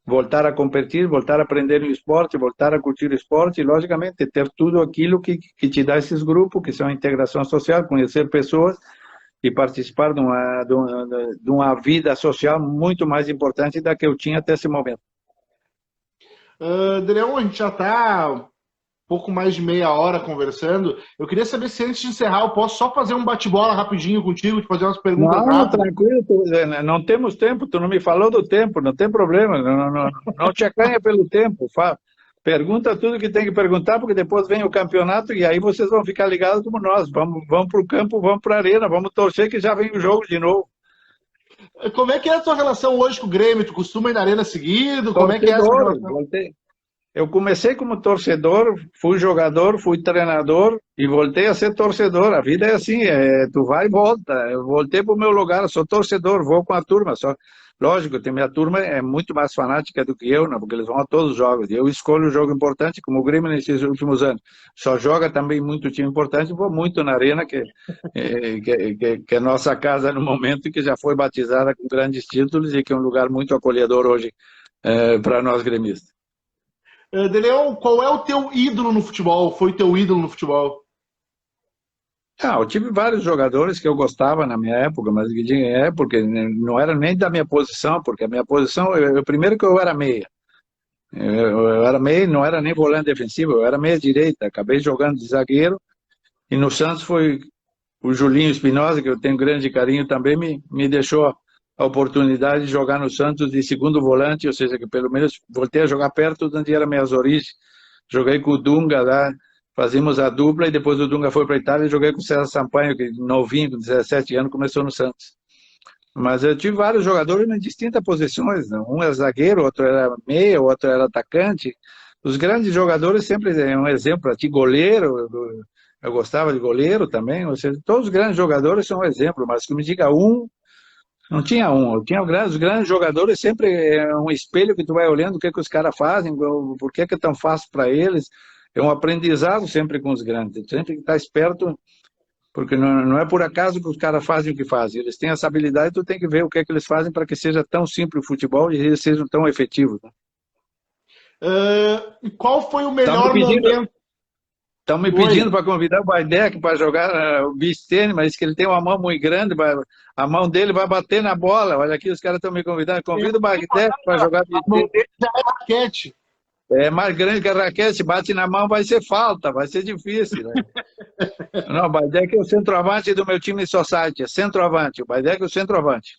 voltar a competir, voltar a aprender o esporte, voltar a curtir o esporte e, logicamente, ter tudo aquilo que te dá esses grupos, que são a integração social, conhecer pessoas e participar de uma vida social muito mais importante da que eu tinha até esse momento. Daniel, a gente já está pouco mais de meia hora conversando. Eu queria saber se antes de encerrar eu posso só fazer um bate-bola rapidinho contigo, te fazer umas perguntas rápidas. Tranquilo, não temos tempo, tu não me falou do tempo, não tem problema, não te acanha pelo tempo, pergunta tudo que tem que perguntar, porque depois vem o campeonato e aí vocês vão ficar ligados como nós, vamos para o campo, vamos para a arena, vamos torcer que já vem o jogo de novo. Como é que é a tua relação hoje com o Grêmio? Tu costuma ir na arena seguido? Como é que é essa relação? Eu comecei como torcedor, fui jogador, fui treinador e voltei a ser torcedor. A vida é assim, tu vai e volta. Eu voltei para o meu lugar, sou torcedor, vou com a turma. Só, lógico, minha turma é muito mais fanática do que eu, né, porque eles vão a todos os jogos. Eu escolho o jogo importante, como o Grêmio nesses últimos anos. Só joga também muito time importante, vou muito na Arena, que é a nossa casa no momento, que já foi batizada com grandes títulos e que é um lugar muito acolhedor hoje para nós gremistas. Daniel, qual é o teu ídolo no futebol? Foi teu ídolo no futebol? Eu tive vários jogadores que eu gostava na minha época, mas porque não era nem da minha posição, porque a minha posição, primeiro que eu era meia. Eu era meia, não era nem volante defensivo, eu era meia direita. Acabei jogando de zagueiro e no Santos foi o Julinho Espinosa, que eu tenho grande carinho também, me deixou a oportunidade de jogar no Santos de segundo volante, ou seja, que pelo menos voltei a jogar perto de onde eram minhas origens. Joguei com o Dunga lá, fazíamos a dupla e depois o Dunga foi para a Itália e joguei com o César Sampaio, que novinho, com 17 anos, começou no Santos. Mas eu tive vários jogadores em distintas posições, né? Um era zagueiro, outro era meia, outro era atacante. Os grandes jogadores sempre é um exemplo, aqui goleiro, eu gostava de goleiro também, ou seja, todos os grandes jogadores são um exemplo, mas que me diga um, não tinha um, eu tinha os grandes jogadores, sempre é um espelho que tu vai olhando o que os caras fazem, por que é tão fácil para eles, é um aprendizado sempre com os grandes, sempre que estar esperto, porque não é por acaso que os caras fazem o que fazem, eles têm essa habilidade, tu tem que ver o que eles fazem para que seja tão simples o futebol e eles sejam tão efetivos. Né? Qual foi o melhor momento? Estão me pedindo para convidar o Baidec para jogar o beach tênis, mas que ele tem uma mão muito grande, a mão dele vai bater na bola. Olha aqui, os caras estão me convidando. Convida o Baidec para jogar beach tênis. Já é raquete. É mais grande que a raquete, bate na mão, vai ser falta, vai ser difícil. Né? Não, o Baidec é o centroavante do meu time society, é centroavante. O Baidec é o centroavante.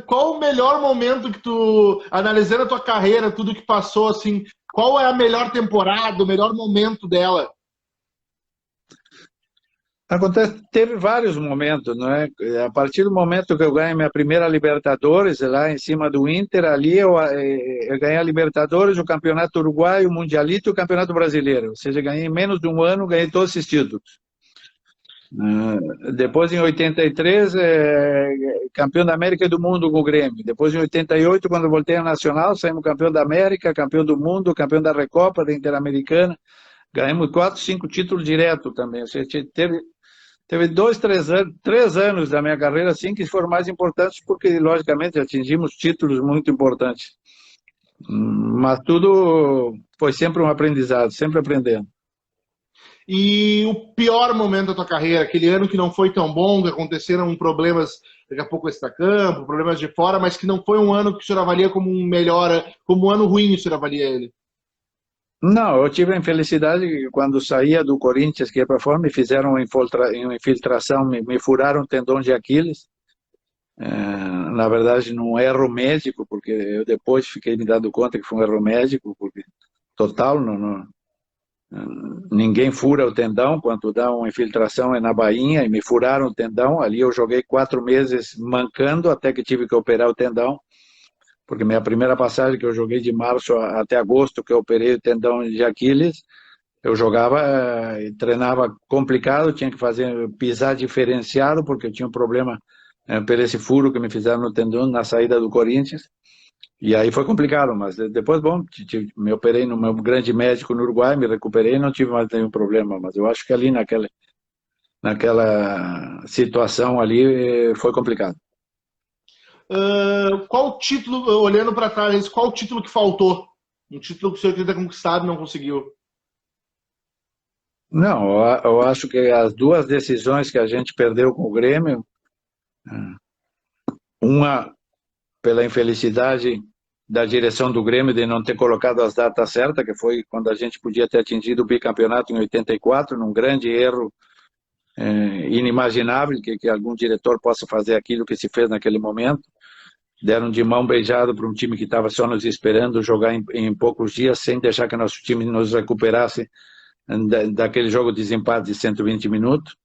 Qual o melhor momento que tu, analisando a tua carreira, tudo que passou, assim, qual é a melhor temporada, o melhor momento dela? Teve vários momentos, não é? A partir do momento que eu ganhei minha primeira Libertadores, lá em cima do Inter, ali eu ganhei a Libertadores, o Campeonato Uruguaio, o Mundialito e o Campeonato Brasileiro. Ou seja, ganhei em menos de um ano, ganhei todos esses títulos. Depois, em 83, campeão da América e do Mundo com o Grêmio. Depois, em 88, quando voltei ao Nacional, saímos campeão da América, campeão do Mundo, campeão da Recopa, da Interamericana. Ganhamos 4, 5 títulos direto também. Ou seja, teve 2, 3 anos da minha carreira assim que foram mais importantes porque, logicamente, atingimos títulos muito importantes. Mas tudo foi sempre um aprendizado, sempre aprendendo. E o pior momento da tua carreira, aquele ano que não foi tão bom, que aconteceram problemas, daqui a pouco extracampo, problemas de fora, mas que não foi um ano que o senhor avalia como um melhor, como um ano ruim, o senhor avalia ele? Não, eu tive a infelicidade que quando saía do Corinthians, que ia para fora, me fizeram uma infiltração, me furaram o tendão de Aquiles. Na verdade, num erro médico, porque eu depois fiquei me dando conta que foi um erro médico, porque total, ninguém fura o tendão, quando dá uma infiltração é na bainha, e me furaram o tendão, ali eu joguei 4 meses mancando, até que tive que operar o tendão, porque minha primeira passagem que eu joguei de março até agosto, que eu operei o tendão de Aquiles, eu jogava e treinava complicado, tinha que fazer pisar diferenciado, porque eu tinha um problema por esse furo que me fizeram no tendão na saída do Corinthians. E aí foi complicado, mas depois, bom, me operei no meu grande médico no Uruguai, me recuperei e não tive mais nenhum problema. Mas eu acho que ali naquela situação ali foi complicado. Qual título, olhando para trás, qual título que faltou? Um título que o senhor queria ter conquistado e não conseguiu? Não, eu acho que as duas decisões que a gente perdeu com o Grêmio, uma pela infelicidade da direção do Grêmio de não ter colocado as datas certas, que foi quando a gente podia ter atingido o bicampeonato em 84, num grande erro inimaginável que algum diretor possa fazer aquilo que se fez naquele momento. Deram de mão beijada para um time que estava só nos esperando jogar em poucos dias, sem deixar que nosso time nos recuperasse daquele jogo de desempate de 120 minutos,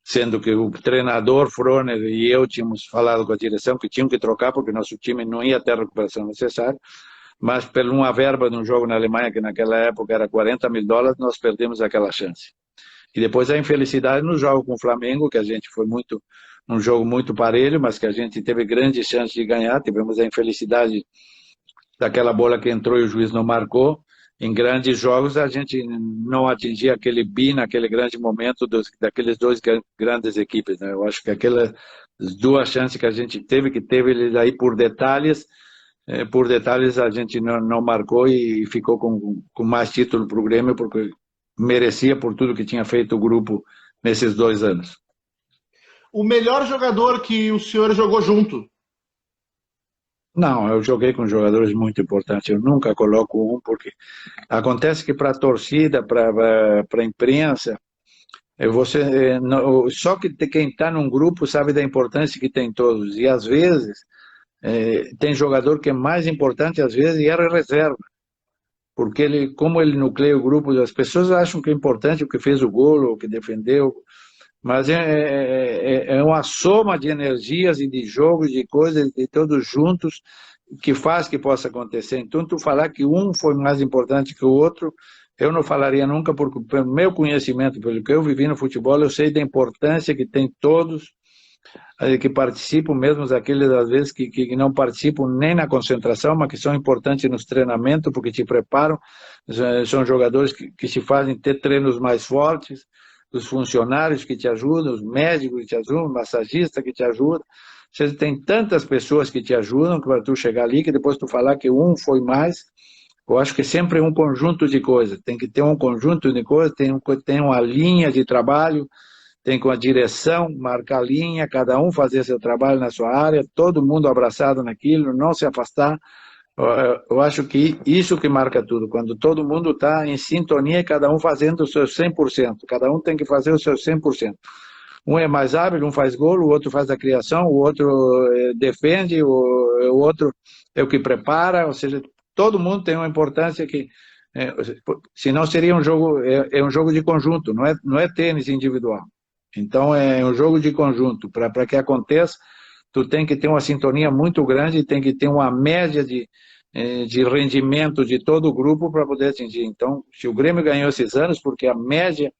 sendo que o treinador, Froner e eu tínhamos falado com a direção que tinham que trocar porque nosso time não ia ter a recuperação necessária, mas por uma verba de um jogo na Alemanha, que naquela época era $40.000, nós perdemos aquela chance. E depois a infelicidade no jogo com o Flamengo, que a gente foi um jogo muito parelho, mas que a gente teve grandes chances de ganhar. Tivemos a infelicidade daquela bola que entrou e o juiz não marcou. Em grandes jogos a gente não atingia aquele bi naquele grande momento daqueles dois grandes equipes, né? Eu acho que aquelas duas chances que a gente teve, que teve ele aí por detalhes a gente não marcou e ficou com mais título para o Grêmio, porque merecia por tudo que tinha feito o grupo nesses 2 anos. O melhor jogador que o senhor jogou junto? Não, eu joguei com jogadores muito importantes. Eu nunca coloco um, porque acontece que para a torcida, para a imprensa, só que quem está num grupo sabe da importância que tem todos. E às vezes tem jogador que é mais importante, às vezes, e era reserva. Porque como ele nucleia o grupo, as pessoas acham que é importante o que fez o gol, o que defendeu, mas é uma soma de energias e de jogos, de coisas, de todos juntos, que faz que possa acontecer. Então, tu falar que um foi mais importante que o outro, eu não falaria nunca, porque pelo meu conhecimento, pelo que eu vivi no futebol, eu sei da importância que tem todos que participam, mesmo aqueles às vezes que não participam nem na concentração, mas que são importantes nos treinamentos, porque te preparam, são jogadores que se fazem ter treinos mais fortes, os funcionários que te ajudam, os médicos que te ajudam, o massagista que te ajuda. Você tem tantas pessoas que te ajudam para tu chegar ali, que depois tu falar que um foi mais. Eu acho que sempre é um conjunto de coisas. Tem que ter um conjunto de coisas, tem uma linha de trabalho, tem com a direção, marcar linha, cada um fazer seu trabalho na sua área, todo mundo abraçado naquilo, não se afastar. Eu acho que isso que marca tudo, quando todo mundo está em sintonia e cada um fazendo o seu 100%, cada um tem que fazer o seu 100%. Um é mais hábil, um faz gol, o outro faz a criação, o outro defende, o outro é o que prepara, ou seja, todo mundo tem uma importância que, senão seria um jogo, é um jogo de conjunto, não é tênis individual. Então é um jogo de conjunto. Para que aconteça, tu tem que ter uma sintonia muito grande, tem que ter uma média de rendimento de todo o grupo para poder atingir. Então, se o Grêmio ganhou esses anos, porque a média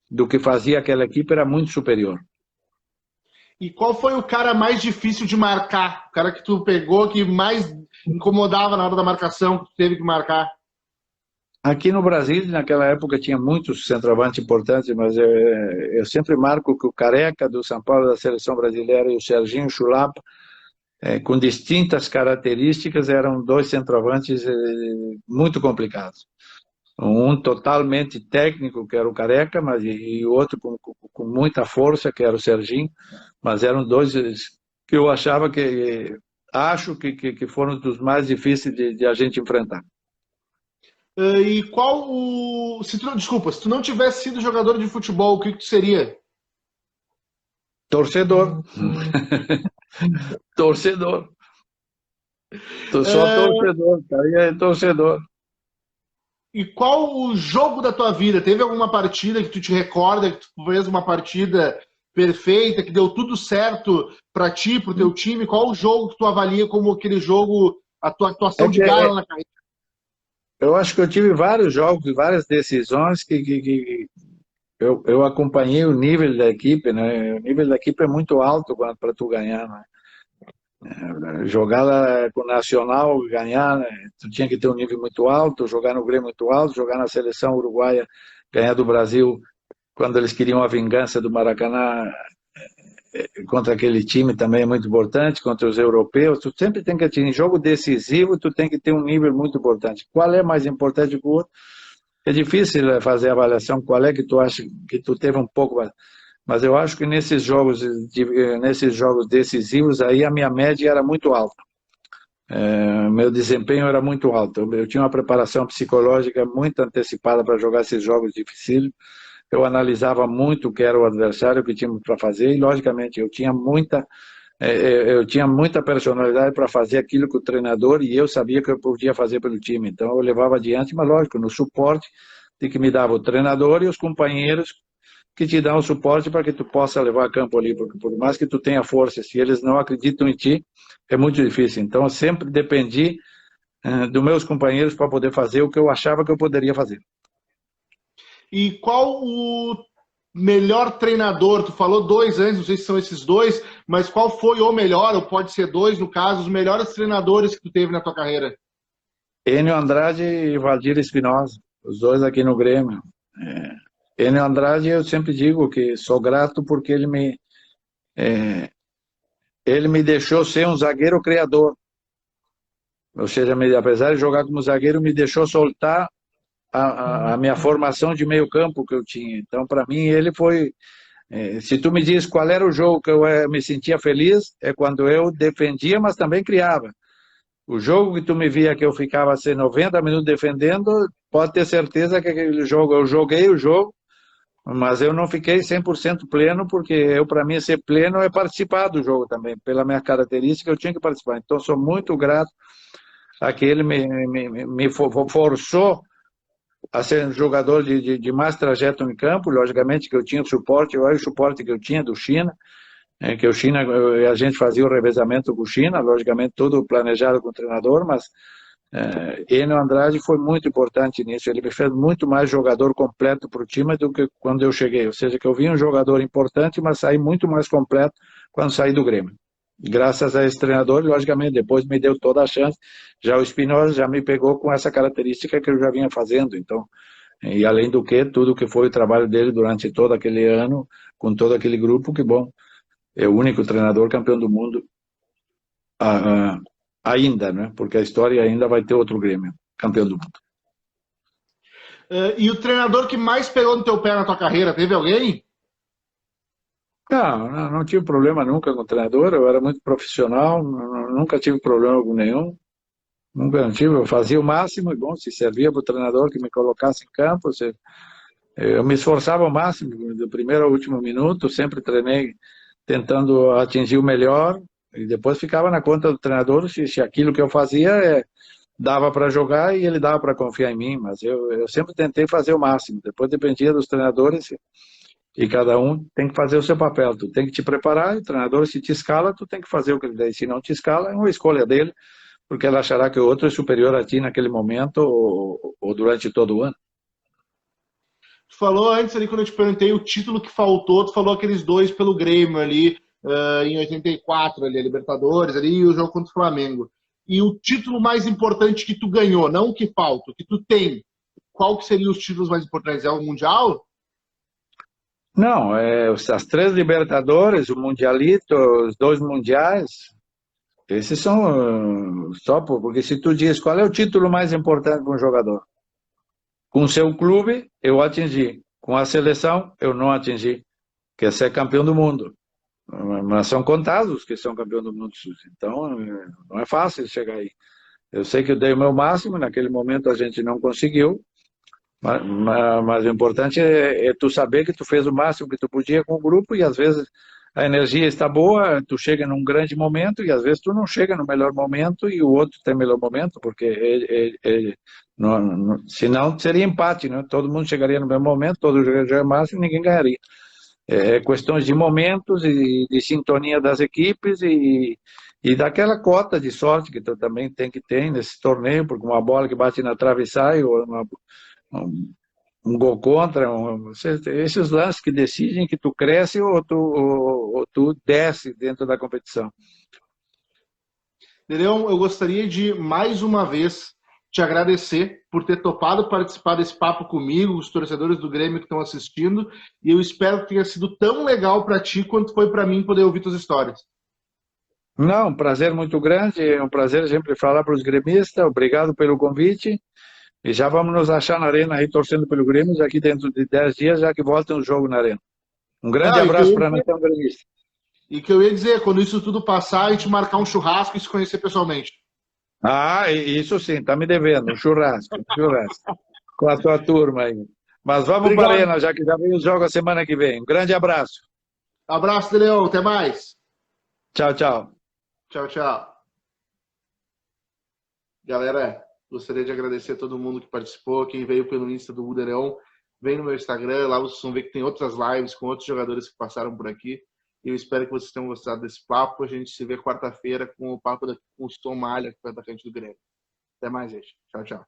do que fazia aquela equipe era muito superior. E qual foi o cara mais difícil de marcar? O cara que tu pegou, que mais incomodava na hora da marcação, que tu teve que marcar? Aqui no Brasil, naquela época, tinha muitos centroavantes importantes, mas eu sempre marco que o Careca do São Paulo, da seleção brasileira, e o Serginho Chulapa, com distintas características, eram dois centroavantes muito complicados. Um totalmente técnico, que era o Careca, e o outro com muita força, que era o Serginho, mas eram dois que eu achava acho que foram dos mais difíceis de a gente enfrentar. E qual o. Desculpa, se tu não tivesse sido jogador de futebol, o que tu seria? Torcedor. Torcedor. Tô só Ah, torcedor, cara. E aí, torcedor. e qual o jogo da tua vida? Teve alguma partida que tu te recorda, que tu fez uma partida perfeita, que deu tudo certo pra ti, pro teu time? Qual o jogo que tu avalia como aquele jogo, a tua É atuação de que gala na carreira? eu acho que eu tive vários jogos, várias decisões que eu acompanhei o nível da equipe, né? O nível da equipe é muito alto para tu ganhar, né? Jogar lá com o Nacional, ganhar, né? Tu tinha que ter um nível muito alto, jogar no Grêmio muito alto, jogar na seleção uruguaia, ganhar do Brasil quando eles queriam a vingança do Maracanã contra aquele time também é muito importante, contra os europeus. Tu sempre tem que atingir jogo decisivo, tu tem que ter um nível muito importante. Qual é mais importante que o outro? É difícil fazer a avaliação qual é que tu acha que tu teve um pouco, mas eu acho que nesses jogos decisivos aí a minha média era muito alta. Meu desempenho era muito alto. Eu tinha uma preparação psicológica muito antecipada para jogar esses jogos difíceis. Eu analisava muito o que era o adversário, o que tínhamos para fazer, e logicamente eu tinha muita personalidade para fazer aquilo que o treinador e eu sabia que eu podia fazer pelo time. Então eu levava adiante, mas lógico, no suporte de que me dava o treinador e os companheiros que te dão o suporte para que tu possa levar a campo ali, porque por mais que tu tenha força, se eles não acreditam em ti, é muito difícil. Então eu sempre dependi dos meus companheiros para poder fazer o que eu achava que eu poderia fazer. E qual o melhor treinador? Tu falou dois antes, não sei se são esses dois, mas qual foi o melhor, ou pode ser dois, no caso, os melhores treinadores que tu teve na tua carreira? Enio Andrade e Valdir Espinosa, os dois aqui no Grêmio. Enio Andrade, eu sempre digo que sou grato porque ele me deixou ser um zagueiro criador. Ou seja, apesar de jogar como zagueiro, me deixou soltar a minha formação de meio campo que eu tinha. Então, para mim, ele foi. Se tu me diz qual era o jogo que eu me sentia feliz, é quando eu defendia, mas também criava. O jogo que tu me via que eu ficava assim, 90 minutos defendendo, pode ter certeza que aquele jogo, eu joguei o jogo, mas eu não fiquei 100% pleno, porque eu, para mim, ser pleno é participar do jogo também. Pela minha característica, eu tinha que participar. Então, sou muito grato a que ele me forçou a ser um jogador de mais trajeto em campo. Logicamente que eu tinha o suporte, olha o suporte que eu tinha do China, que o China, a gente fazia o revezamento com o China, logicamente tudo planejado com o treinador, mas Enio Andrade foi muito importante nisso. Ele me fez muito mais jogador completo para o time do que quando eu cheguei. Ou seja, que eu vi um jogador importante, mas saí muito mais completo quando saí do Grêmio. Graças a esse treinador, logicamente, depois me deu toda a chance. Já o Espinosa já me pegou com essa característica que eu já vinha fazendo. Então, e além do que, tudo que foi o trabalho dele durante todo aquele ano, com todo aquele grupo, que bom, é o único treinador campeão do mundo ah, ainda, né? Porque a história ainda vai ter outro Grêmio campeão do mundo. E o treinador que mais pegou no teu pé na tua carreira, teve alguém? Não tive problema nunca com o treinador, eu era muito profissional, nunca tive problema com nenhum, nunca tive, eu fazia o máximo e bom, se servia para o treinador que me colocasse em campo, eu me esforçava ao máximo, do primeiro ao último minuto, sempre treinei tentando atingir o melhor e depois ficava na conta do treinador se aquilo que eu fazia dava para jogar e ele dava para confiar em mim, mas eu sempre tentei fazer o máximo, depois dependia dos treinadores e cada um tem que fazer o seu papel. Tu tem que te preparar, o treinador, se te escala, tu tem que fazer o que ele diz. Se não te escala, é uma escolha dele, porque ele achará que o outro é superior a ti naquele momento ou durante todo o ano. Tu falou antes ali, quando eu te perguntei o título que faltou, tu falou aqueles dois pelo Grêmio ali, em 84, ali, a Libertadores, ali, e o jogo contra o Flamengo. E o título mais importante que tu ganhou, não o que falta, o que tu tem, qual que seriam os títulos mais importantes? É o Mundial? Não, as três Libertadores, o Mundialito, os dois Mundiais, esses são porque se tu diz qual é o título mais importante para um jogador, com o seu clube eu atingi, com a seleção eu não atingi, que é ser campeão do mundo. Mas são contados os que são campeão do mundo. Então, não é fácil chegar aí. Eu sei que eu dei o meu máximo, naquele momento a gente não conseguiu, mas o importante é tu saber que tu fez o máximo que tu podia com o grupo e às vezes a energia está boa, tu chega num grande momento e às vezes tu não chega no melhor momento e o outro tem melhor momento, porque senão seria empate, né? Todo mundo chegaria no mesmo momento, todo jogaria máximo e ninguém ganharia. É questões de momentos e de sintonia das equipes e daquela cota de sorte que tu também tem que ter nesse torneio, porque uma bola que bate na trave e sai, ou um gol contra, esses lances que decidem que tu cresce ou tu desce dentro da competição. Nereão, eu gostaria de, mais uma vez, te agradecer por ter topado participar desse papo comigo, os torcedores do Grêmio que estão assistindo, e eu espero que tenha sido tão legal para ti quanto foi para mim poder ouvir tuas histórias. Não, um prazer muito grande, é um prazer sempre falar para os gremistas, obrigado pelo convite, e já vamos nos achar na Arena aí torcendo pelo Grêmio, daqui dentro de 10 dias, já que volta um jogo na Arena. Um grande Não, abraço para a nação gremista. e que eu ia dizer, quando isso tudo passar, a gente marcar um churrasco e se conhecer pessoalmente. Ah, isso sim, tá me devendo, um churrasco, com a tua turma aí. Mas vamos para a Obrigado. Arena, já que já vem os jogos a semana que vem. Um grande abraço. Abraço, Nereão. Até mais. Tchau, tchau. Tchau, tchau. Galera, gostaria de agradecer a todo mundo que participou, quem veio pelo Insta do Budeirão, vem no meu Instagram, lá vocês vão ver que tem outras lives com outros jogadores que passaram por aqui. E eu espero que vocês tenham gostado desse papo. A gente se vê quarta-feira com o papo com o Tom Malha, que foi atacante do Grêmio. Até mais, gente. Tchau, tchau.